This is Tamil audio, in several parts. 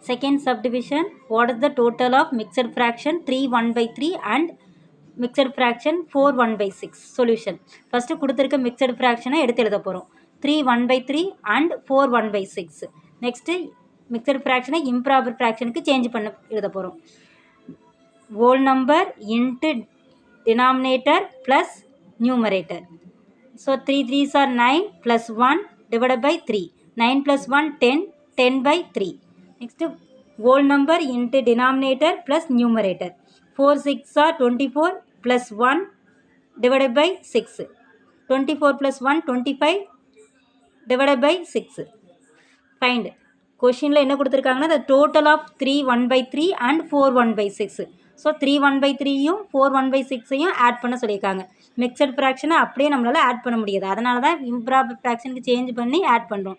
Second subdivision, what is the total of mixed fraction 3 1 by 3 and mixed fraction 4 1 by 6? Solution. First கொடுத்திருக்க mixed fraction எடுத்து எழுத போகிறோம். 3 1 by 3 and 4 1 by 6. Next mixed fraction improper fraction க்கு change பண்ண எழுத போகிறோம். Whole number into denominator plus numerator. So 3 3s are 9 plus 1 divided by 3. 9 plus 1 10, 10 by 3. Next whole number into denominator plus numerator. 4 6 are 24 plus 1 divided by 6. 24 plus 1 25 divided by 6. Find. Questionல என்ன கொடுத்திருக்காங்கன்னா the total of 3 1 by 3 and 4 1 by 6. So 3 1 by 3யும் 4 1 by 6ஐயும் ஆட் பண்ண சொல்லியிருக்காங்க. மிக்சட் ஃப்ராக்ஷனை அப்படியே நம்மளால் ஆட் பண்ண முடியாது, அதனால தான் இம்ப்ராப்பர் ஃப்ராக்ஷனுக்கு சேஞ்ச் பண்ணி ஆட் பண்ணுறோம்.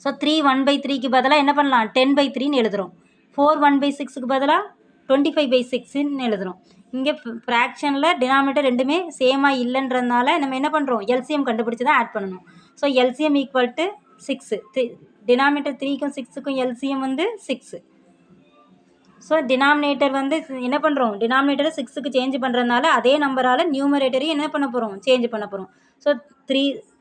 ஸோ 3 1 by 3க்கு பதிலாக என்ன பண்ணலாம், 10 by 3ன்னு எழுதுகிறோம். 4 1 by 6க்கு பதிலாக 25 by 6ன்னு எழுதுகிறோம். இங்கே ஃப்ராக்ஷனில் டினாமினேட்டர் ரெண்டுமே சேமாக இல்லைன்றதுனால நம்ம என்ன பண்ணுறோம், எல்சிஎம் கண்டுபிடிச்சி தான் ஆட் பண்ணணும். So LCM equal to 6. Denominator 3க்கும் 6க்கும் எல்சிஎம் வந்து 6. ஸோ டினாமினேட்டர் வந்து என்ன பண்ணுறோம், டினாமினேட்டரை 6க்கு சேஞ்ச் பண்ணுறதுனால அதே நம்பரால் நியூமரேட்டரையும் என்ன பண்ண போகிறோம், சேஞ்ச் பண்ண போகிறோம். ஸோ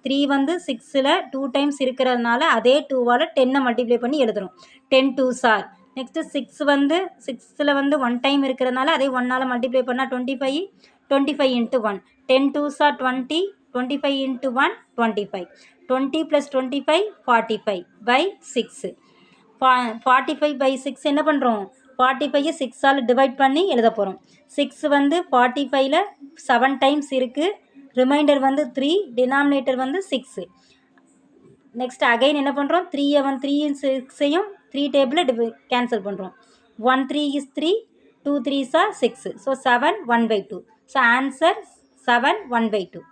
3 வந்து 6ல் 2 டைம்ஸ் இருக்கிறதுனால அதே 2வால் 10 மல்டிப்ளை பண்ணி எழுதுகிறோம். 10 2s are. நெக்ஸ்ட்டு 6 வந்து 6ல் வந்து 1 டைம் இருக்கிறதுனால அதே 1ஆல் மல்டிப்ளை பண்ணால் 25. 25 into 1. 10 2s are 20. 25 into 1 25. 20 plus 25 45 by 6. 45 by 6 என்ன பண்ணுறோம், 45 6ஆல் டிவைட் பண்ணி எழுத போகிறோம். 6 வந்து 45ல் 7 டைம்ஸ் இருக்குது, ரிமைண்டர் வந்து 3, டினாமினேட்டர் வந்து 6. நெக்ஸ்ட் அகைன் என்ன பண்ணுறோம், 3 6ஐயும் 3 டேபிளில் கேன்சல் பண்ணுறோம். 1 3 is 3, 2 3s are 6. So 7 1 by 2. So answer 7 1 by 2.